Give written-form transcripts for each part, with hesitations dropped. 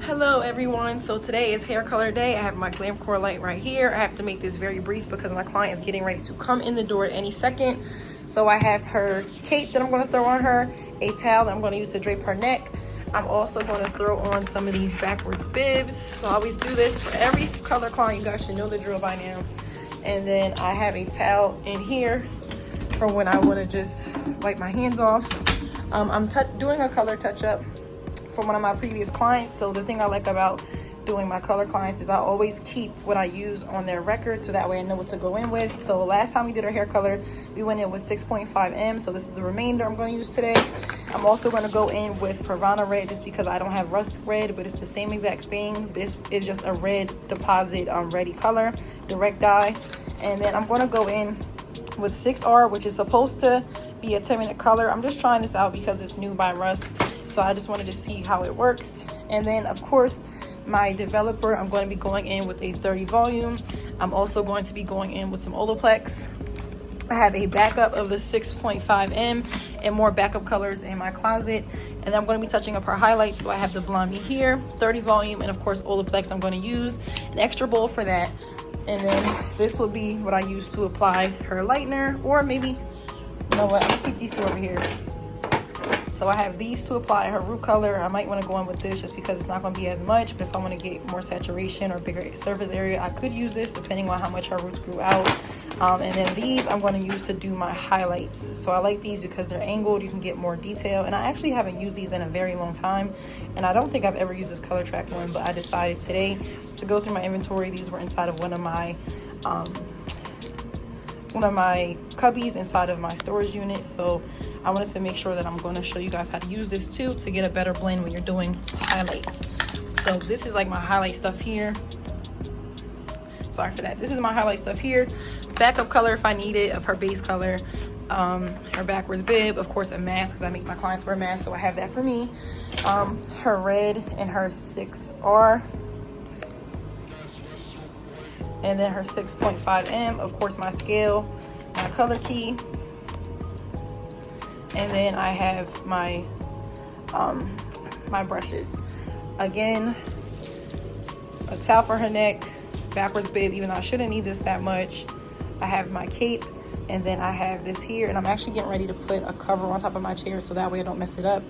Hello everyone, so today is hair color day. I have my glam core light right here. I have to make this very brief because my client is getting ready to come in the door any second. So I have her cape that I'm going to throw on her, a towel that I'm going to use to drape her neck. I'm also going to throw on some of these backwards bibs. So I always do this for every color client. You guys should know the drill by now. And then I have a towel in here for when I want to just wipe my hands off. I'm doing a color touch up from one of my previous clients. So the thing I like about doing my color clients is I always keep what I use on their record, so that way I know what to go in with. So last time we did her hair color, we went in with 6.5M. So this is the remainder I'm going to use today. I'm also going to go in with Pravana red just because I don't have rust red, but it's the same exact thing. This is just a red deposit ready color, direct dye. And then I'm going to go in with 6R, which is supposed to be a 10-minute color. I'm just trying this out because it's new by Rust, so I just wanted to see how it works. And then of course my developer, I'm going to be going in with a 30 volume. I'm also going to be going in with some Olaplex. I have a backup of the 6.5M and more backup colors in my closet. And then I'm going to be touching up her highlights. So I have the blondeme here, 30 volume, and of course Olaplex. I'm going to use an extra bowl for that. And then this will be what I use to apply her lightener, or maybe, you know what, I'm gonna keep these two over here. So I have these to apply her root color. I might want to go in with this just because it's not going to be as much, but if I want to get more saturation or bigger surface area, I could use this depending on how much her roots grew out. And then these I'm going to use to do my highlights. So I like these because they're angled, you can get more detail, and I actually haven't used these in a very long time, and I don't think I've ever used this color track one, but I decided today to go through my inventory. These were inside of one of my cubbies inside of my storage unit, so I wanted to make sure that I'm going to show you guys how to use this too to get a better blend when you're doing highlights. So this is like my highlight stuff here. Sorry for that. This is my highlight stuff here. Backup color if I need it of her base color. Her backwards bib, of course a mask because I make my clients wear masks, so I have that for me. Her red and her 6R. And then her 6.5M, of course my scale, my color key. And then I have my my brushes. Again, a towel for her neck, backwards bib, even though I shouldn't need this that much. I have my cape, and then I have this here, and I'm actually getting ready to put a cover on top of my chair so that way I don't mess it up.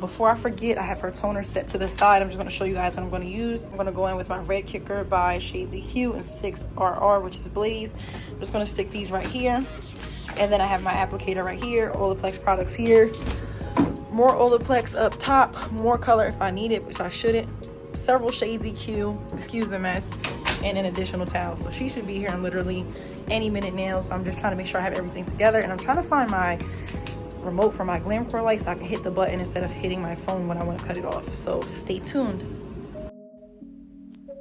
Before I forget, I have her toner set to the side. I'm just going to show you guys what I'm going to use. I'm going to go in with my red kicker by Shades EQ and 6RR, which is Blaze. I'm just going to stick these right here. And then I have my applicator right here, Olaplex products here. More Olaplex up top, more color if I need it, which I shouldn't. Several Shades EQ, excuse the mess, and an additional towel. So she should be here in literally any minute now. So I'm just trying to make sure I have everything together. And I'm trying to find my remote for my glam core light so I can hit the button instead of hitting my phone when I want to cut it off. So stay tuned.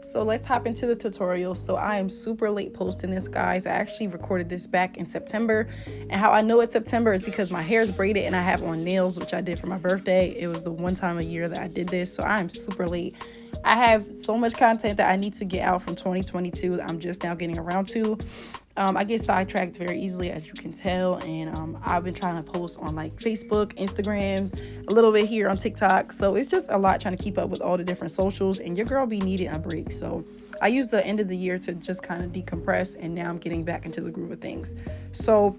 So let's hop into the tutorial. So I am super late posting this, guys. I actually recorded this back in September, and how I know it's September is because my hair is braided and I have on nails, which I did for my birthday. It was the one time a year that I did this, so I'm super late. I have so much content that I need to get out from 2022 that I'm just now getting around to. I get sidetracked very easily, as you can tell, and I've been trying to post on like Facebook, Instagram, a little bit here on TikTok, so it's just a lot trying to keep up with all the different socials, and your girl be needing a break. So I used the end of the year to just kind of decompress, and now I'm getting back into the groove of things. So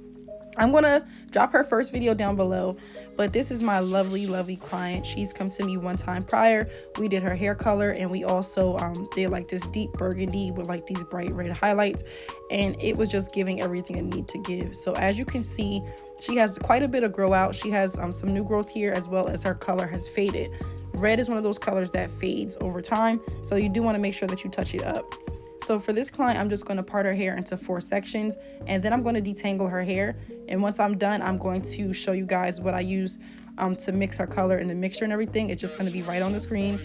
I'm gonna drop her first video down below, but this is my lovely client. She's come to me one time prior. We did her hair color, and we also did like this deep burgundy with like these bright red highlights, and it was just giving everything it need to give. So as you can see, she has quite a bit of grow out. She has some new growth here, as well as her color has faded. Red is one of those colors that fades over time, so you do want to make sure that you touch it up. So for this client, I'm just going to part her hair into 4 sections, and then I'm going to detangle her hair. And once I'm done, I'm going to show you guys what I use to mix her color and the mixture and everything. It's just going to be right on the screen.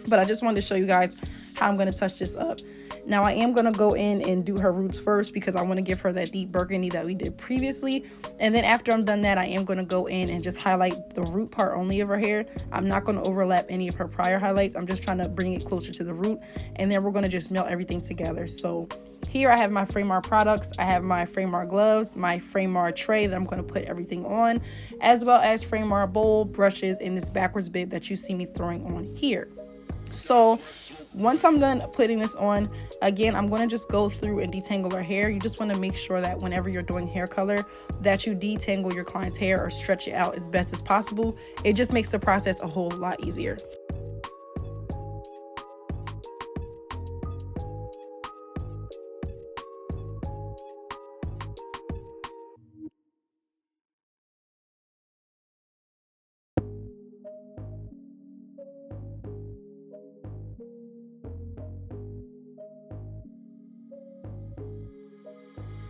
But I just wanted to show you guys how I'm going to touch this up. Now I am going to go in and do her roots first because I want to give her that deep burgundy that we did previously. And then after I'm done that, I am going to go in and just highlight the root part only of her hair. I'm not going to overlap any of her prior highlights. I'm just trying to bring it closer to the root, and then we're going to just melt everything together. So here I have my Framar products. I have my Framar gloves, my Framar tray that I'm going to put everything on, as well as Framar bowl, brushes, and this backwards bib that you see me throwing on here. So once I'm done putting this on, again, I'm going to just go through and detangle her hair. You just want to make sure that whenever you're doing hair color, that you detangle your client's hair or stretch it out as best as possible. It just makes the process a whole lot easier.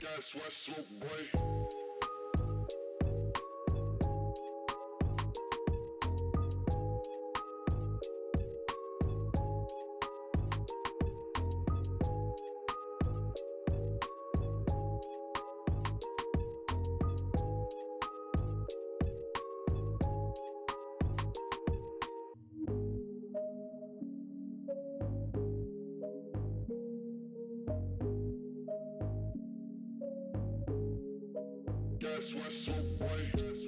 That's what's up, boy. That's what's up, boy. That's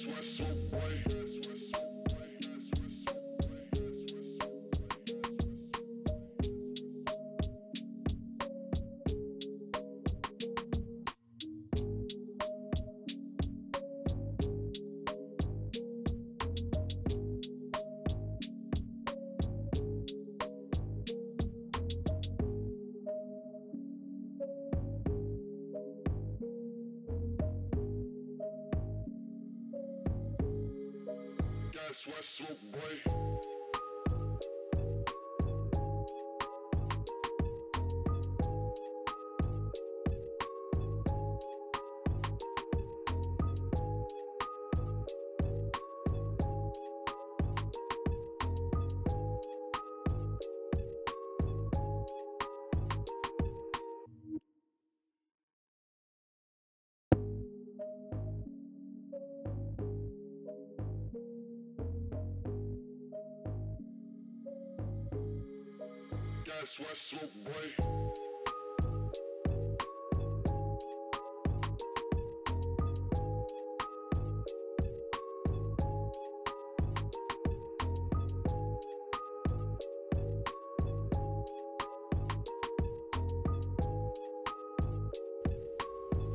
what's up, boy. That's what's up, boy. That's what's up, boy. That's what's up, boy.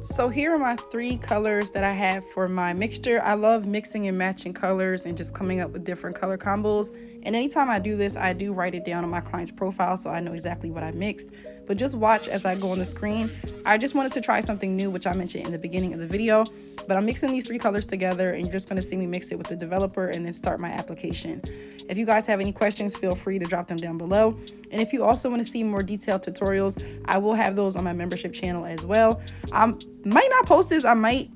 So here are my 3 colors that I have for my mixture. I love mixing and matching colors and just coming up with different color combos. And anytime I do this, I do write it down on my client's profile so I know exactly what I mixed. But just watch as I go on the screen. I just wanted to try something new, which I mentioned in the beginning of the video. But I'm mixing these 3 colors together, and you're just going to see me mix it with the developer and then start my application. If you guys have any questions, feel free to drop them down below. And if you also want to see more detailed tutorials, I will have those on my membership channel as well. I might not post this, I might,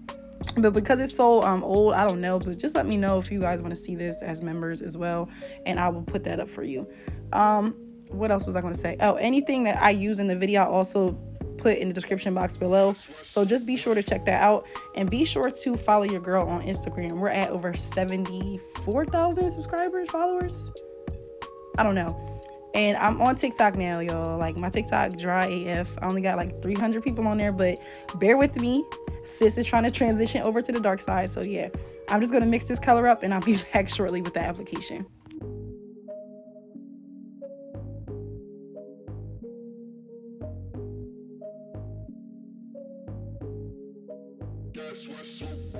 but because it's so old, I don't know. But just let me know if you guys want to see this as members as well, and I will put that up for you. What else was I going to say? Oh, anything that I use in the video, I also put in the description box below, so just be sure to check that out, and be sure to follow your girl on Instagram. We're at over 74,000 followers, I don't know. And I'm on TikTok now, y'all. Like, my TikTok dry AF. I only got like 300 people on there, but bear with me. Sis is trying to transition over to the dark side. So yeah, I'm just going to mix this color up, and I'll be back shortly with the application. That's what's up, boy.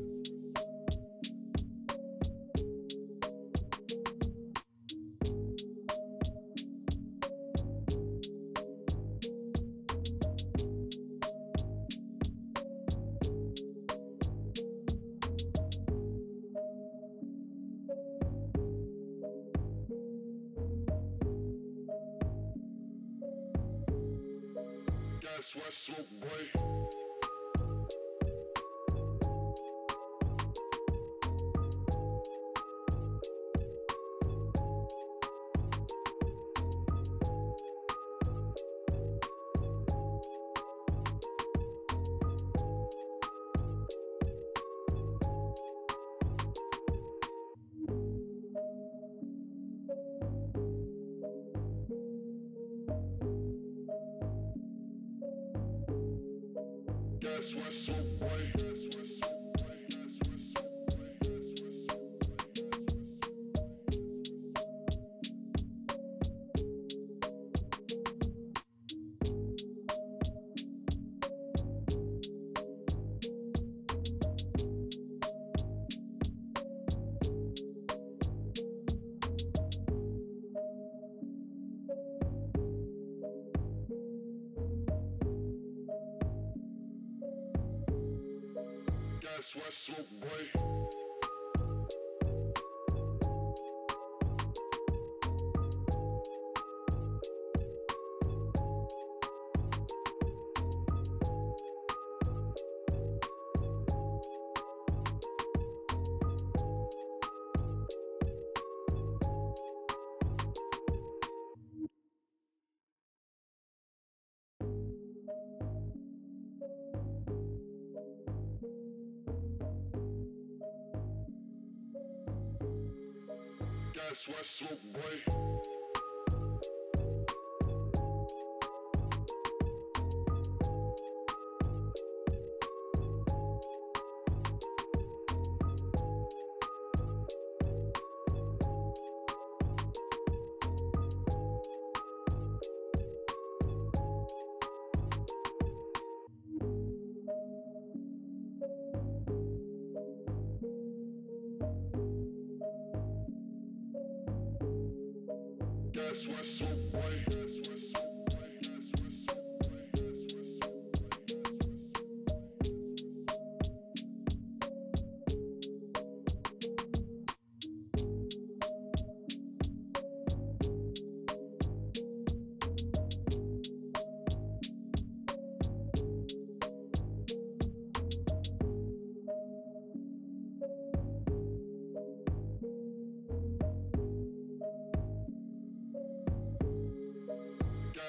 Guess what, smoke boy? Guess what, smoke boy? Guess what, smoke boy? Guess what, smoke boy? Guess what, smoke boy? Guess what, smoke boy? Guess what, smoke boy? Guess what, smoke boy? Guess what, smoke boy? Guess what, smoke boy?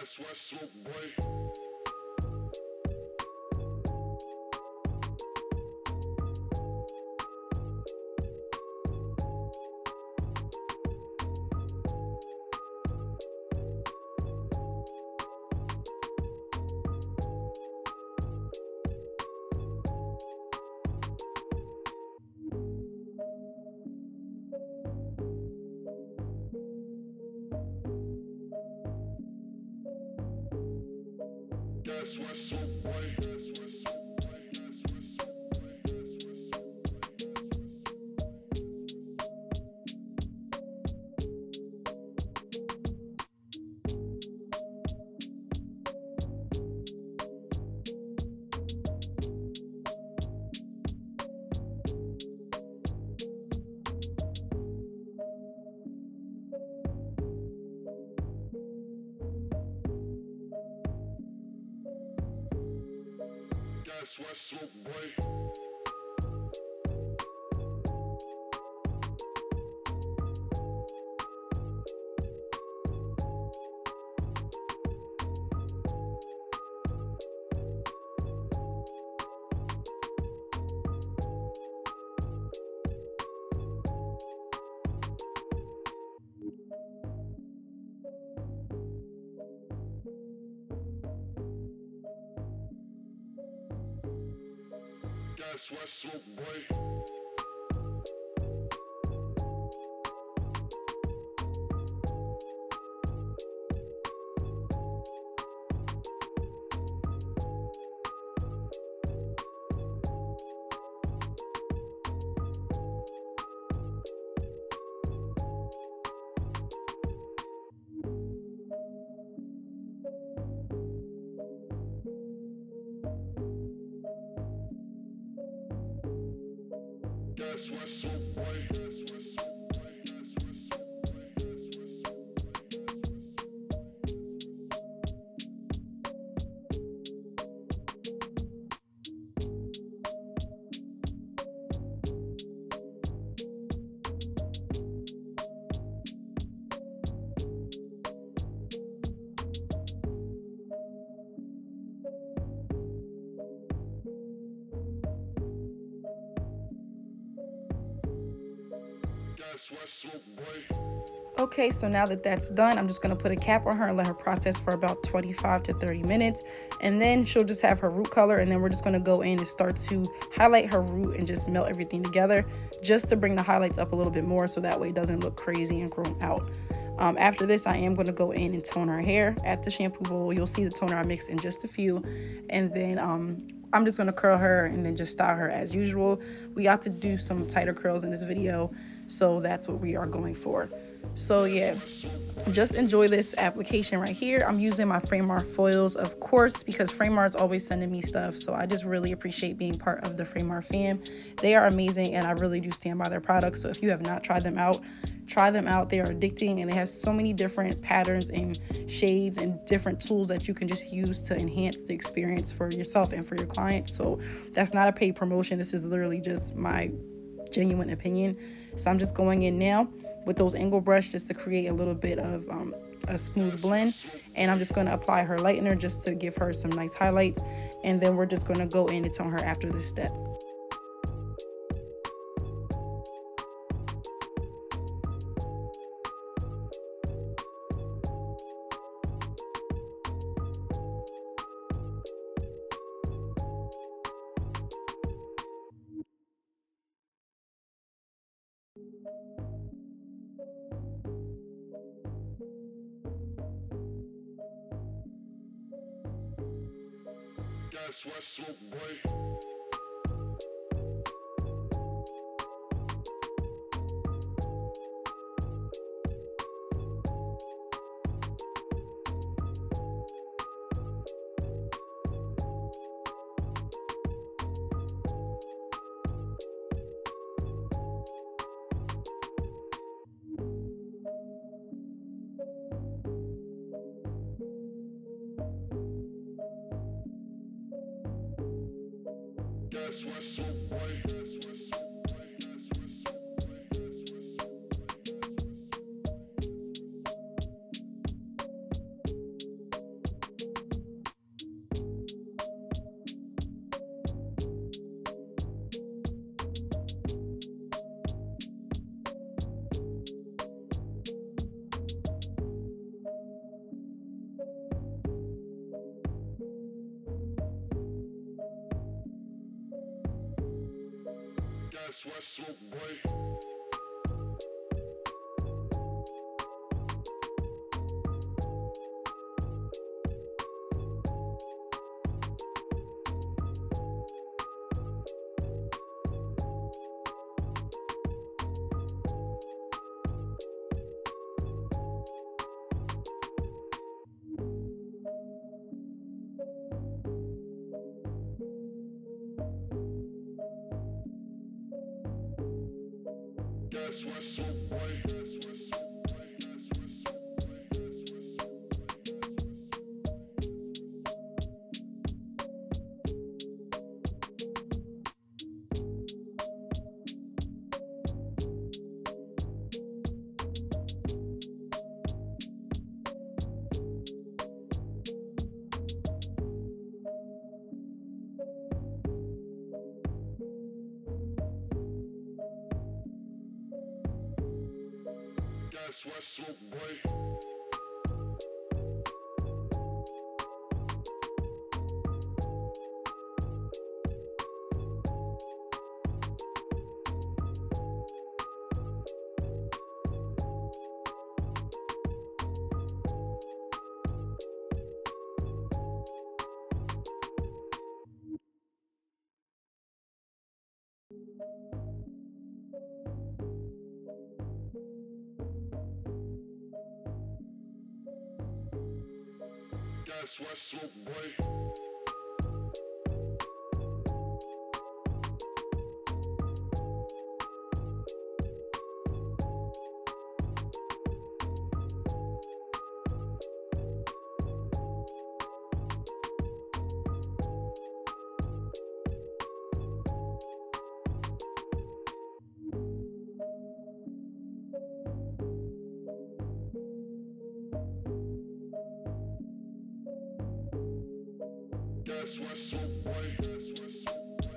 Guess what, smoke boy? Guess what, smoke boy? Guess what, smoke boy? Guess what, smoke boy? Guess what, smoke boy? Guess what, smoke boy? Guess what, smoke boy? Guess what, smoke boy? Guess what, smoke boy? Guess what, smoke boy? Guess what, Guess what, smoke boy? Okay, so now that that's done, I'm just going to put a cap on her and let her process for about 25 to 30 minutes. And then she'll just have her root color, and then we're just going to go in and start to highlight her root and just melt everything together just to bring the highlights up a little bit more so that way it doesn't look crazy and grown out. After this, I am going to go in and tone her hair at the shampoo bowl. You'll see the toner I mixed in just a few. And then I'm just going to curl her and then just style her as usual. We got to do some tighter curls in this video, so that's what we are going for. So yeah, just enjoy this application right here. I'm using my Framar foils, of course, because Framar's always sending me stuff. So I just really appreciate being part of the Framar fam. They are amazing, and I really do stand by their products. So if you have not tried them out, try them out. They are addicting, and they have so many different patterns and shades and different tools that you can just use to enhance the experience for yourself and for your clients. So that's not a paid promotion. This is literally just my genuine opinion. So I'm just going in now with those angle brush just to create a little bit of a smooth blend, and I'm just going to apply her lightener just to give her some nice highlights, and then we're just going to go in and tone her after this step. Guess what's up, boy? Guess what's up, boy? Guess what's up, boy? Guess what's up, boy? Guess what's up, boy? Guess what's up, boy? Guess what's up, boy? Guess what's up, boy? Guess what's up, boy? Guess what's up, boy? Guess what's up, boy? Guess what's up, boy? Guess what's up, boy?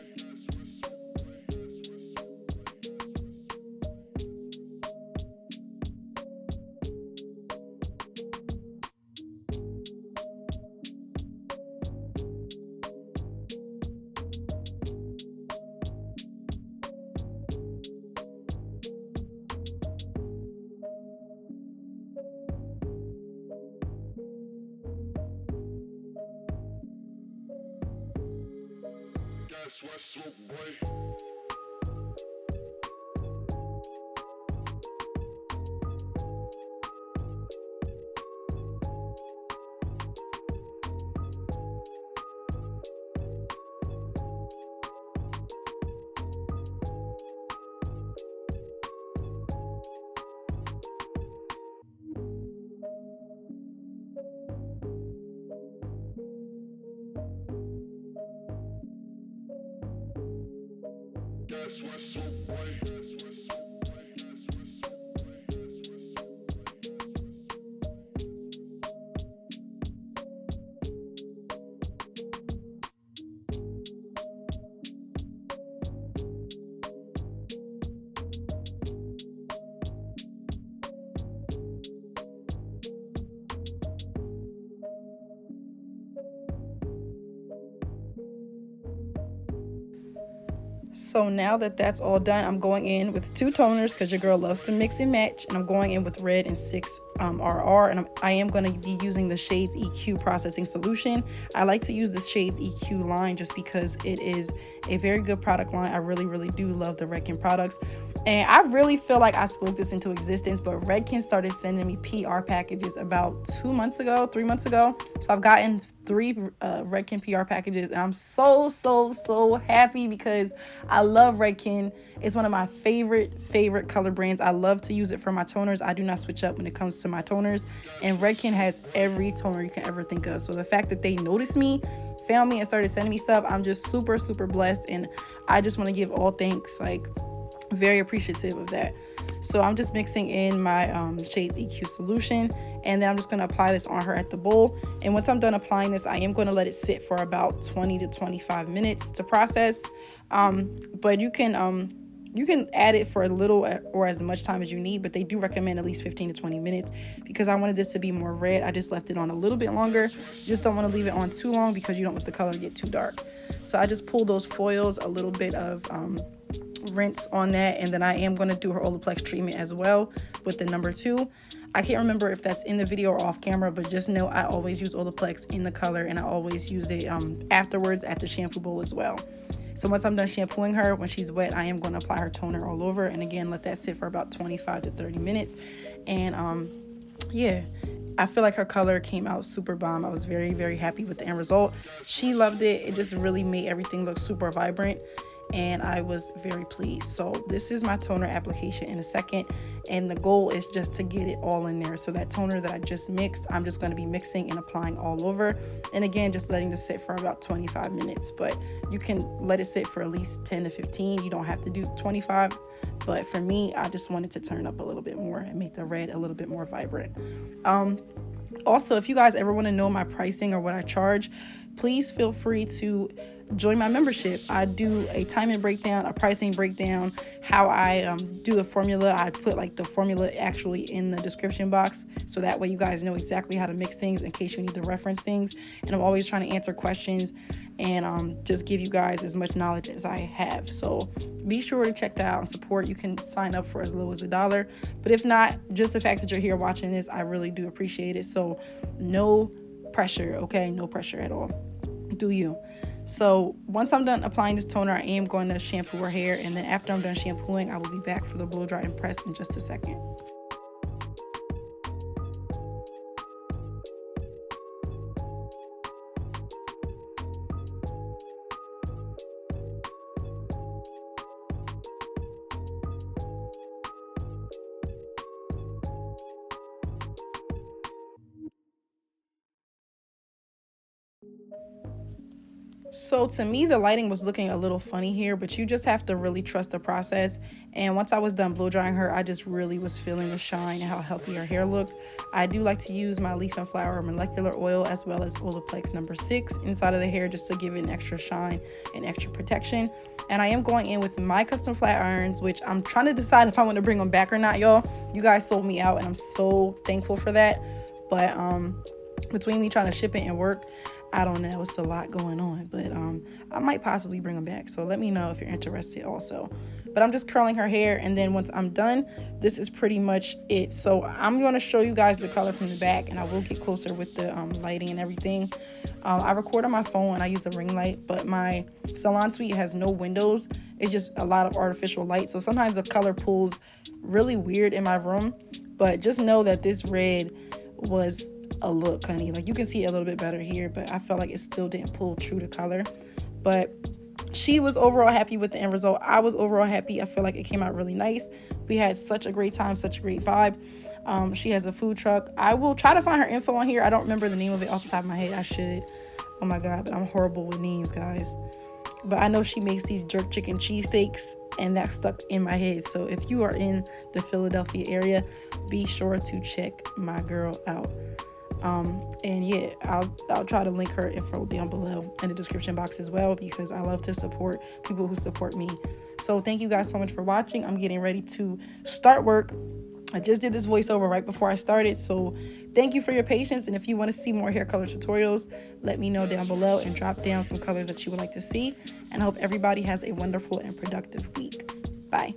Guess what's up, boy? So now that that's all done, I'm going in with 2 toners because your girl loves to mix and match, and I'm going in with red and 6 RR, and I am going to be using the Shades EQ processing solution. I like to use the Shades EQ line just because it is a very good product line. I really do love the Redken products, and I really feel like I spoke this into existence, but Redken started sending me PR packages about 3 months ago. So I've gotten 3 Redken PR packages, and I'm so happy because I love Redken. It's one of my favorite color brands. I love to use it for my toners. I do not switch up when it comes to my toners, and Redken has every toner you can ever think of. So the fact that they noticed me, found me, and started sending me stuff, I'm just super blessed, and I just want to give all thanks, like very appreciative of that. So I'm just mixing in my Shades EQ solution, and then I'm just going to apply this on her at the bowl. And once I'm done applying this, I am going to let it sit for about 20 to 25 minutes to process. But you can add it for a little or as much time as you need, but they do recommend at least 15 to 20 minutes because I wanted this to be more red. I just left it on a little bit longer. You just don't want to leave it on too long because you don't want the color to get too dark. So I just pulled those foils, a little bit of rinse on that, and then I am going to do her Olaplex treatment as well with the number 2. I can't remember if that's in the video or off camera, but just know I always use Olaplex in the color, and I always use it afterwards at the shampoo bowl as well. So once I'm done shampooing her, when she's wet, I am going to apply her toner all over, and again, let that sit for about 25 to 30 minutes. And yeah, I feel like her color came out super bomb. I was very happy with the end result. She loved it. It just really made everything look super vibrant, and I was very pleased. So this is my toner application in a second, and the goal is just to get it all in there. So that toner that I just mixed, I'm just going to be mixing and applying all over, and again, just letting this sit for about 25 minutes, but you can let it sit for at least 10 to 15. You don't have to do 25, but for me, I just wanted to turn up a little bit more and make the red a little bit more vibrant. Also, if you guys ever want to know my pricing or what I charge, please feel free to join my membership. I do a timing breakdown, a pricing breakdown, how I do the formula. I put like the formula actually in the description box, so that way you guys know exactly how to mix things in case you need to reference things. And I'm always trying to answer questions and just give you guys as much knowledge as I have. So be sure to check that out and support. You can sign up for as low as $1, but if not, just the fact that you're here watching this, I really do appreciate it. So no pressure, okay? No pressure at all. Do you? So once I'm done applying this toner, I am going to shampoo her hair, and then after I'm done shampooing, I will be back for the blow dry and press in just a second. So to me, the lighting was looking a little funny here, but you just have to really trust the process. And once I was done blow drying her, I just really was feeling the shine and how healthy her hair looks. I do like to use my leaf and flower molecular oil as well as Olaplex number 6 inside of the hair just to give it an extra shine and extra protection. And I am going in with my custom flat irons, which I'm trying to decide if I want to bring them back or not, y'all. You guys sold me out, and I'm so thankful for that. But between me trying to ship it and work, I don't know, it's a lot going on, but I might possibly bring them back. So let me know if you're interested also. But I'm just curling her hair, and then once I'm done, this is pretty much it. So I'm going to show you guys the color from the back, and I will get closer with the lighting and everything. I record on my phone, I use a ring light, but my Salon Suite has no windows. It's just a lot of artificial light, so sometimes the color pulls really weird in my room. But just know that this red was a look, honey. Like, you can see it a little bit better here, but I felt like it still didn't pull true to color. But she was overall happy with the end result. I was overall happy. I feel like it came out really nice. We had such a great time, such a great vibe. She has a food truck. I will try to find her info on here. I don't remember the name of it off the top of my head. I should. Oh my god, but I'm horrible with names, guys. but I know she makes these jerk chicken cheesesteaks, and that stuck in my head. So if you are in the Philadelphia area, be sure to check my girl out. And yeah, I'll try to link her info down below in the description box as well, because I love to support people who support me. So thank you guys so much for watching. I'm getting ready to start work. I just did this voiceover right before I started, so thank you for your patience. And if you want to see more hair color tutorials, let me know down below and drop down some colors that you would like to see. And I hope everybody has a wonderful and productive week. Bye.